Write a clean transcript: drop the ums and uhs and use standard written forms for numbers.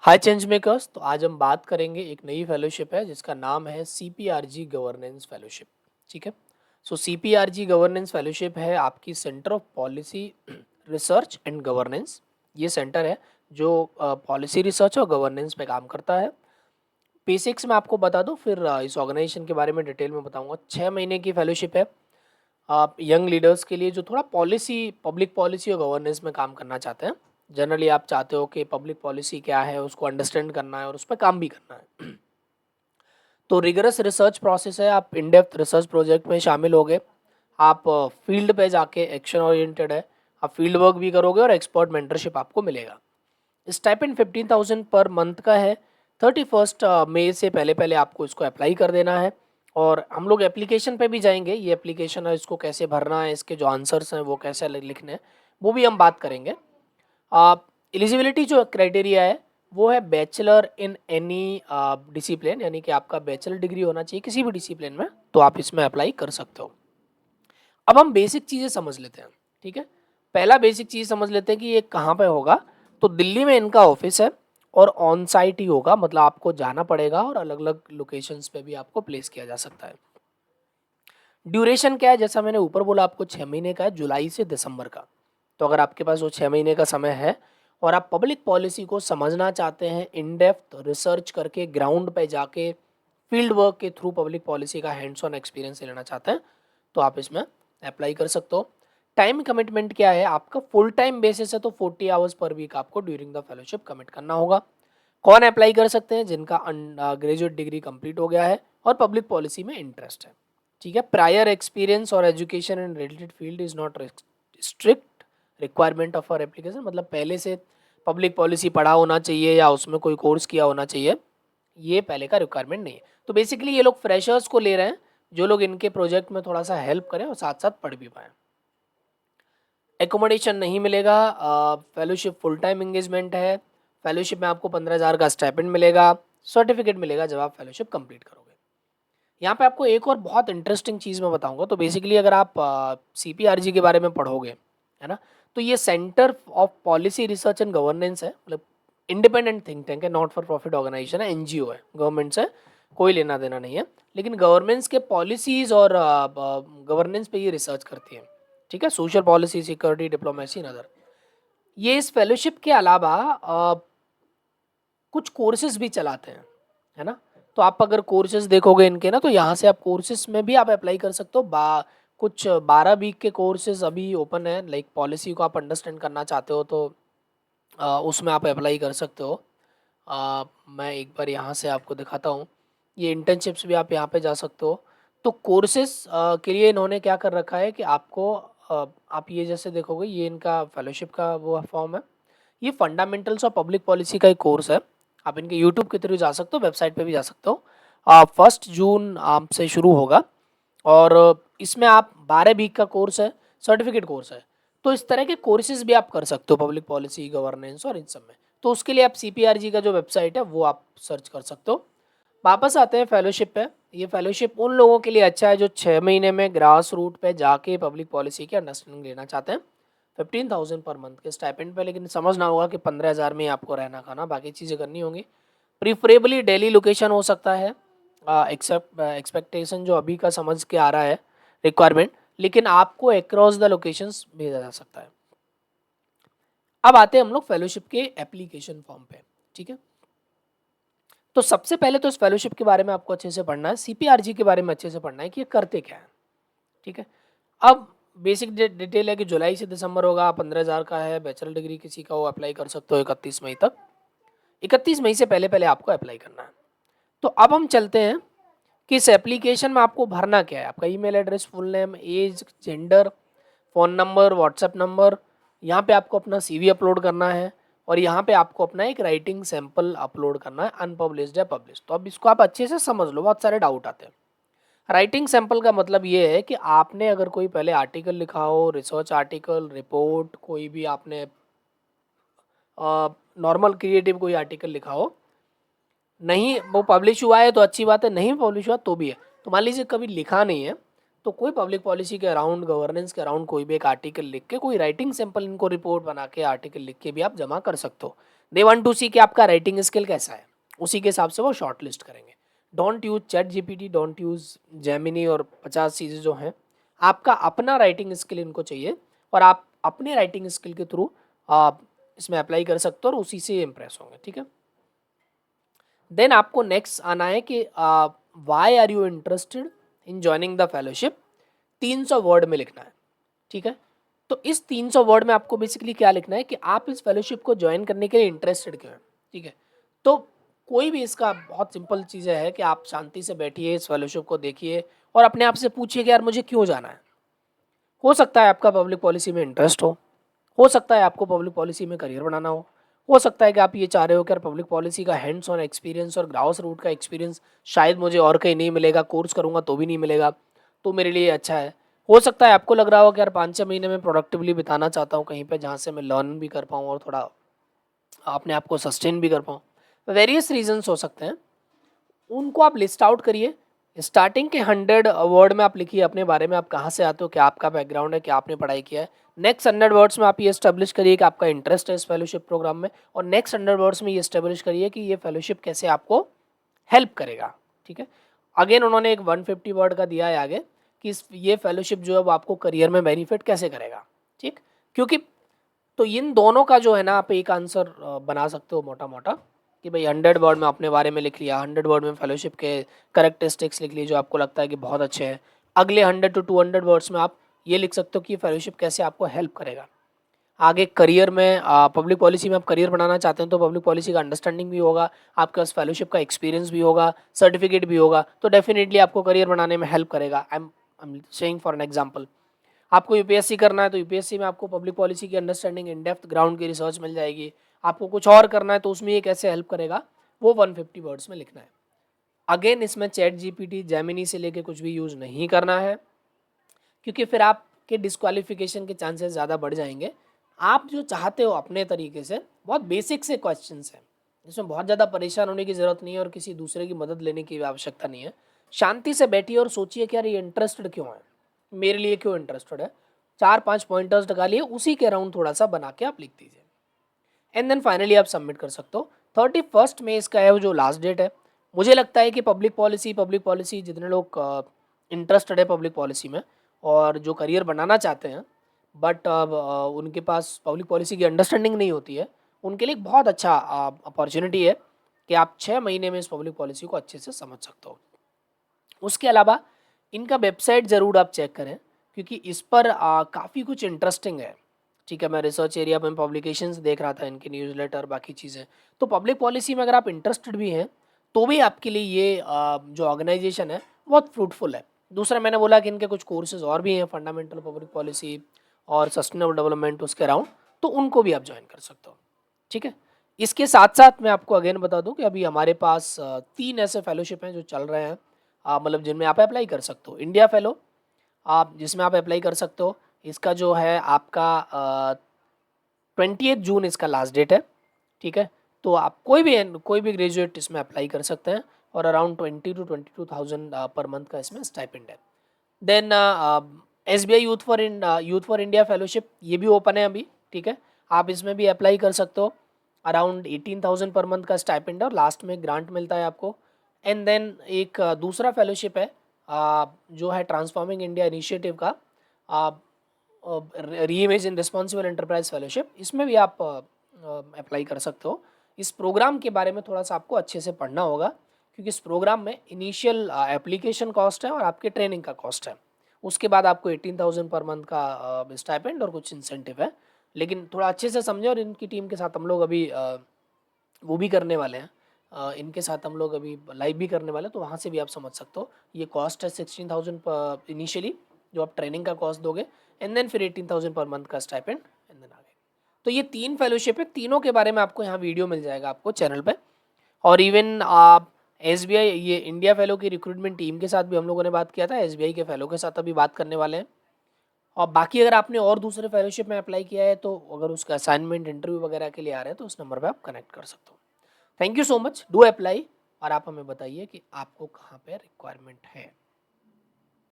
हाय change makers. तो आज हम बात करेंगे, एक नई फेलोशिप है जिसका नाम है सीपीआरजी गवर्नेंस फेलोशिप। ठीक है। सो सीपीआरजी गवर्नेंस फेलोशिप है आपकी centre of policy research and governance. ये सेंटर है जो पॉलिसी रिसर्च और गवर्नेंस पे काम करता है। बेसिक्स में आपको बता दूं, फिर इस ऑर्गेनाइजेशन के बारे में डिटेल में बताऊंगा। 6 महीने की फेलोशिप है आप यंग लीडर्स के लिए जो थोड़ा पॉलिसी, पब्लिक पॉलिसी और गवर्नेंस में काम करना चाहते हैं। जनरली आप चाहते हो कि पब्लिक पॉलिसी क्या है उसको अंडरस्टैंड करना है और उस पर काम भी करना है। तो रिगरस रिसर्च प्रोसेस है, आप इन डेप्थ रिसर्च प्रोजेक्ट में शामिल होगे। आप फील्ड पे जाके एक्शन ओरिएंटेड है, आप फील्ड वर्क भी करोगे और एक्सपर्ट मेंटरशिप आपको मिलेगा। स्टाइपेंड 15,000 पर मंथ का है। 31 मई से पहले पहले आपको इसको अप्लाई कर देना है। और हम लोग एप्लीकेशन पे भी जाएंगे, ये एप्लीकेशन है इसको कैसे भरना है, इसके जो आंसर्स हैं वो कैसे लिखने हैं वो भी हम बात करेंगे। आप एलिजिबिलिटी जो क्राइटेरिया है वो है बैचलर इन एनी डिसिप्लिन, यानी कि आपका बैचलर डिग्री होना चाहिए किसी भी डिसिप्लिन में, तो आप इसमें अप्लाई कर सकते हो। अब हम बेसिक चीज़ें समझ लेते हैं। ठीक है। पहला बेसिक चीज़ समझ लेते हैं कि ये कहाँ पे होगा। तो दिल्ली में इनका ऑफिस है और ऑन साइट ही होगा, मतलब आपको जाना पड़ेगा और अलग अलग लोकेशंस पे भी आपको प्लेस किया जा सकता है। ड्यूरेशन क्या है, जैसा मैंने ऊपर बोला आपको 6 महीने का है, जुलाई से दिसंबर का। तो अगर आपके पास वो 6 महीने का समय है और आप पब्लिक पॉलिसी को समझना चाहते हैं, इन डेप्थ रिसर्च करके ग्राउंड पे जाके फील्ड वर्क के थ्रू पब्लिक पॉलिसी का हैंड्स ऑन एक्सपीरियंस लेना चाहते हैं, तो आप इसमें अप्लाई कर सकते हो। टाइम कमिटमेंट क्या है आपका, फुल टाइम बेसिस है तो 40 आवर्स पर वीक आपको ड्यूरिंग द फेलोशिप कमिट करना होगा। कौन अप्लाई कर सकते हैं, जिनका ग्रेजुएट डिग्री कंप्लीट हो गया है और पब्लिक पॉलिसी में इंटरेस्ट है। ठीक है। प्रायर एक्सपीरियंस और education in related field is not strict requirement of our application, मतलब पहले से पब्लिक पॉलिसी पढ़ा होना चाहिए या उसमें कोई कोर्स किया होना चाहिए, ये पहले का रिक्वायरमेंट नहीं है। तो बेसिकली ये लोग फ्रेशर्स को ले रहे हैं जो लोग इनके प्रोजेक्ट में थोड़ा सा हेल्प करें और साथ साथ पढ़ भी पाएँ। एकोमोडेशन नहीं मिलेगा, फेलोशिप फुल टाइम एंगेजमेंट है। फेलोशिप में आपको 15,000 का स्टाइपेंड मिलेगा, सर्टिफिकेट मिलेगा जब आप फेलोशिप कंप्लीट करोगे। यहाँ पे आपको एक और बहुत इंटरेस्टिंग चीज़ मैं बताऊंगा। तो बेसिकली अगर आप सीपीआरजी के बारे में पढ़ोगे, है ना, तो ये centre of policy research and governance है, मतलब इंडिपेंडेंट थिंक टैंक है, नॉट फॉर प्रॉफिट ऑर्गेनाइजेशन है, एनजीओ है, गवर्नमेंट से कोई लेना देना नहीं है, लेकिन गवर्नमेंट्स के पॉलिसीज और गवर्नेंस पे ये रिसर्च करती है। ठीक है। Social policy, security, diplomacy and other. ये इस फेलोशिप के अलावा कुछ कोर्सेज भी चलाते हैं, है ना। तो आप अगर कोर्सेज देखोगे इनके ना, तो यहाँ से आप कोर्सेज में भी आप अप्लाई कर सकते हो। कुछ 12 वीक के कोर्सेज अभी ओपन है, लाइक पॉलिसी को आप अंडरस्टैंड करना चाहते हो तो उसमें आप अप्लाई कर सकते हो। मैं एक बार यहाँ से आपको दिखाता हूँ, ये इंटर्नशिप्स भी आप यहाँ पे जा सकते हो। तो कोर्सेज के लिए इन्होंने क्या कर रखा है कि आपको आप ये जैसे देखोगे, ये इनका फेलोशिप का वो फॉर्म है। ये फंडामेंटल्स ऑफ पब्लिक पॉलिसी का एक कोर्स है। आप इनके यूट्यूब के थ्रू जा सकते हो, वेबसाइट पे भी जा सकते हो। 1 जून से शुरू होगा और इसमें आप 12 वीक का कोर्स है, सर्टिफिकेट कोर्स है। तो इस तरह के कोर्सेज भी आप कर सकते हो पब्लिक पॉलिसी, गवर्नेंस और इन सब में। तो उसके लिए आप सीपीआरजी का जो वेबसाइट है वो आप सर्च कर सकते हो। वापस आते हैं फेलोशिप पे। ये फेलोशिप उन लोगों के लिए अच्छा है जो 6 महीने में ग्रास रूट पे जाके पब्लिक पॉलिसी की अंडरस्टैंडिंग लेना चाहते हैं। 15,000 पर मंथ के स्टाइपेंड पे, लेकिन समझना होगा कि 15,000 में ही आपको रहना खाना बाकी चीज़ें करनी होंगी। प्रीफरेबली डेली लोकेशन हो सकता है, एक्सेप्ट एक्सपेक्टेशन जो अभी का समझ के आ रहा है रिक्वायरमेंट, लेकिन आपको अक्रॉस द लोकेशंस भेजा जा सकता है। अब आते हैं हम लोग फेलोशिप के एप्लीकेशन फॉर्म पे। ठीक है। तो सबसे पहले तो इस फेलोशिप के बारे में आपको अच्छे से पढ़ना है, सीपीआरजी के बारे में अच्छे से पढ़ना है कि ये करते क्या है। ठीक है। अब बेसिक डिटेल है कि जुलाई से दिसंबर होगा, 15,000 का है, बैचलर डिग्री किसी का वो अप्लाई कर सकते हो 31 मई तक। 31 मई से पहले पहले आपको अप्लाई करना है। तो अब हम चलते हैं कि इस एप्लीकेशन में आपको भरना क्या है। आपका email address, full name, age, gender, phone number, WhatsApp number, यहाँ पे आपको अपना सीवी अपलोड करना है और यहाँ पे आपको अपना एक राइटिंग सैंपल अपलोड करना है, अनपब्लिश्ड या पब्लिश। तो अब इसको आप अच्छे से समझ लो, बहुत सारे डाउट आते हैं। राइटिंग सैंपल का मतलब ये है कि आपने अगर कोई पहले आर्टिकल लिखा हो, रिसर्च आर्टिकल, रिपोर्ट, कोई भी आपने नॉर्मल क्रिएटिव कोई आर्टिकल लिखा हो, नहीं वो पब्लिश हुआ है तो अच्छी बात है, नहीं पब्लिश हुआ तो भी है। तो मान लीजिए कभी लिखा नहीं है, तो कोई पब्लिक पॉलिसी के अराउंड, गवर्नेंस के अराउंड कोई भी एक आर्टिकल लिख के, कोई राइटिंग सैंपल, इनको रिपोर्ट बना के आर्टिकल लिख के भी आप जमा कर सकते हो। दे वांट टू सी कि आपका राइटिंग स्किल कैसा है, उसी के हिसाब से वो शॉर्ट लिस्ट करेंगे। Don't use chat GPT, don't use Gemini और 50 चीज़ें जो हैं, आपका अपना राइटिंग स्किल इनको चाहिए और आप अपने राइटिंग स्किल के थ्रू आप इसमें अप्लाई कर सकते हो और उसी से इम्प्रेस होंगे, ठीक है। देन आपको नेक्स्ट आना है कि why are you interested in joining the fellowship, 300 word में लिखना है, ठीक है। तो इस 300 वर्ड में आपको बेसिकली क्या लिखना है कि आप इस फेलोशिप को ज्वाइन करने के लिए इंटरेस्टेड क्यों हैं, ठीक है। तो कोई भी इसका बहुत सिंपल चीज़ें है कि आप शांति से बैठिए, इस फेलोशिप को देखिए और अपने आप से पूछिए कि यार मुझे क्यों जाना है। हो सकता है आपका पब्लिक पॉलिसी में इंटरेस्ट हो सकता है आपको पब्लिक पॉलिसी में करियर बनाना हो सकता है कि आप ये चाह रहे हो कि यार पब्लिक पॉलिसी का हैंड्स ऑन एक्सपीरियंस और ग्राउंड रूट का एक्सपीरियंस शायद मुझे और कहीं नहीं मिलेगा, कोर्स करूंगा तो भी नहीं मिलेगा, तो मेरे लिए अच्छा है। हो सकता है आपको लग रहा हो कि यार 5-6 महीने में प्रोडक्टिवली बिताना चाहता हूँ कहीं पे जहाँ से मैं लर्न भी कर पाऊँ और थोड़ा अपने आप को सस्टेन भी कर पाऊँ। वेरियस रीजंस हो सकते हैं, उनको आप लिस्ट आउट करिए। स्टार्टिंग के 100 वर्ड में आप लिखिए अपने बारे में, आप कहाँ से आते हो, क्या आपका बैकग्राउंड है, क्या आपने पढ़ाई किया है। नेक्स्ट 100 वर्ड्स में आप ये एस्टेब्लिश करिए कि आपका इंटरेस्ट है इस फेलोशिप प्रोग्राम में, और नेक्स्ट 100 वर्ड्स में ये एस्टेब्लिश करिए कि ये फेलोशिप कैसे आपको हेल्प करेगा, ठीक है। अगेन उन्होंने एक 150 वर्ड का दिया है आगे कि ये फेलोशिप जो है वो आपको करियर में बेनिफिट कैसे करेगा, ठीक। क्योंकि तो इन दोनों का जो है ना आप एक आंसर बना सकते हो मोटा मोटा कि भाई 100 वर्ड में अपने बारे में लिख लिया, 100 वर्ड में फेलोशिप के करेक्टरिस्टिक्स लिख लिए जो आपको लगता है कि बहुत अच्छे हैं। अगले 100 to 200 वर्ड्स में आप ये लिख सकते हो कि फेलोशिप कैसे आपको हेल्प करेगा आगे करियर में। पब्लिक पॉलिसी में आप करियर बनाना चाहते हैं तो पब्लिक पॉलिसी का अंडरस्टैंडिंग भी होगा, आपके पास फेलोशिप का एक्सपीरियंस भी होगा, सर्टिफिकेट भी होगा, तो डेफिनेटली आपको करियर बनाने में हेल्प करेगा। I am saying for an example, आपको यूपीएससी करना है तो यूपीएससी में आपको पब्लिक पॉलिसी की अंडरस्टैंडिंग, इन डेप्थ ग्राउंड की रिसर्च मिल जाएगी। आपको कुछ और करना है तो उसमें ये कैसे हेल्प करेगा वो 150 वर्ड्स में लिखना है। अगेन इसमें चैट जीपीटी, जेमिनी से लेके कुछ भी यूज़ नहीं करना है क्योंकि फिर आपके डिस्क्वालिफिकेशन के चांसेस ज़्यादा बढ़ जाएंगे। आप जो चाहते हो अपने तरीके से, बहुत बेसिक से क्वेश्चंस हैं जिसमें बहुत ज़्यादा परेशान होने की ज़रूरत नहीं है और किसी दूसरे की मदद लेने की आवश्यकता नहीं है। शांति से बैठिए और सोचिए कि यार ये इंटरेस्टेड क्यों है, मेरे लिए क्यों इंटरेस्टेड है। 4-5 पॉइंटर्स निकालिए, उसी के अराउंड थोड़ा सा बना के आप लिख दीजिए एंड देन फाइनली आप सबमिट कर सकते हो। 31 में इसका है वो जो लास्ट डेट है। मुझे लगता है कि पब्लिक पॉलिसी जितने लोग इंटरेस्टेड है पब्लिक पॉलिसी में और जो करियर बनाना चाहते हैं बट उनके पास पब्लिक पॉलिसी की अंडरस्टैंडिंग नहीं होती है, उनके लिए एक बहुत अच्छा अपॉर्चुनिटी है कि आप 6 महीने में इस पब्लिक पॉलिसी को अच्छे से समझ सकते हो। उसके अलावा इनका वेबसाइट ज़रूर आप चेक करें क्योंकि इस पर काफ़ी कुछ इंटरेस्टिंग है, ठीक है। मैं रिसर्च एरिया में पब्लिकेशंस देख रहा था, इनके न्यूज़लेटर बाकी चीज़ें। तो पब्लिक पॉलिसी में अगर आप इंटरेस्टेड भी हैं तो भी आपके लिए ये जो ऑर्गेनाइजेशन है बहुत फ्रूटफुल है। दूसरा मैंने बोला कि इनके कुछ कोर्सेज और भी हैं, फंडामेंटल पब्लिक पॉलिसी और सस्टेनेबल डेवलपमेंट उसके अराउंड, तो उनको भी आप ज्वाइन कर सकते हो, ठीक है। इसके साथ साथ मैं आपको अगेन बता दूं कि अभी हमारे पास 3 ऐसे फेलोशिप हैं जो चल रहे हैं, मतलब जिनमें आप अप्लाई कर सकते हो। इंडिया फेलो आप जिसमें आप अप्लाई कर सकते हो, इसका जो है आपका 28 जून इसका लास्ट डेट है, ठीक है। तो आप कोई भी ग्रेजुएट इसमें अप्लाई कर सकते हैं और अराउंड 20 to 22,000 पर मंथ का इसमें स्टाइपेंड है। Then SBI youth for India fellowship ये भी ओपन है अभी, ठीक है। आप इसमें भी अप्लाई कर सकते हो। अराउंड 18,000 पर मंथ का स्टाइपेंड है और लास्ट में ग्रांट मिलता है आपको। एंड देन एक दूसरा फेलोशिप है जो है ट्रांसफॉर्मिंग इंडिया इनिशिएटिव का री इमेजिन रिस्पॉन्सिबल एंटरप्राइज फेलोशिप, इसमें भी आप अप्लाई कर सकते हो। इस प्रोग्राम के बारे में थोड़ा सा आपको अच्छे से पढ़ना होगा क्योंकि इस प्रोग्राम में इनिशियल एप्लीकेशन कॉस्ट है और आपके ट्रेनिंग का कॉस्ट है। उसके बाद आपको 18,000 पर मंथ का स्टाइपेंड और कुछ इंसेंटिव है। लेकिन थोड़ा अच्छे से समझे, और इनकी टीम के साथ हम लोग अभी वो भी करने वाले हैं, इनके साथ हम लोग अभी लाइव भी करने वाले हैं, तो वहाँ से भी आप समझ सकते हो। ये कॉस्ट है 16,000 इनिशियली जो आप ट्रेनिंग का कॉस्ट दोगे, एंड देन फिर 18,000 पर मंथ का स्टाइपेंड एंड देन आगे। तो ये 3 फेलोशिप है, तीनों के बारे में आपको यहाँ वीडियो मिल जाएगा आपको चैनल पे। और इवन आप SBI ये इंडिया फेलो की रिक्रूटमेंट टीम के साथ भी हम लोगों ने बात किया था, SBI के फेलो के साथ अभी बात करने वाले हैं। और बाकी अगर आपने और दूसरे फेलोशिप में अप्लाई किया है तो अगर उसका असाइनमेंट इंटरव्यू वगैरह के लिए आ रहे हैं तो उस नंबर पर आप कनेक्ट कर सकते हो। Thank you so much, do apply और आप हमें बताइए कि आपको कहाँ पे रिक्वायरमेंट है।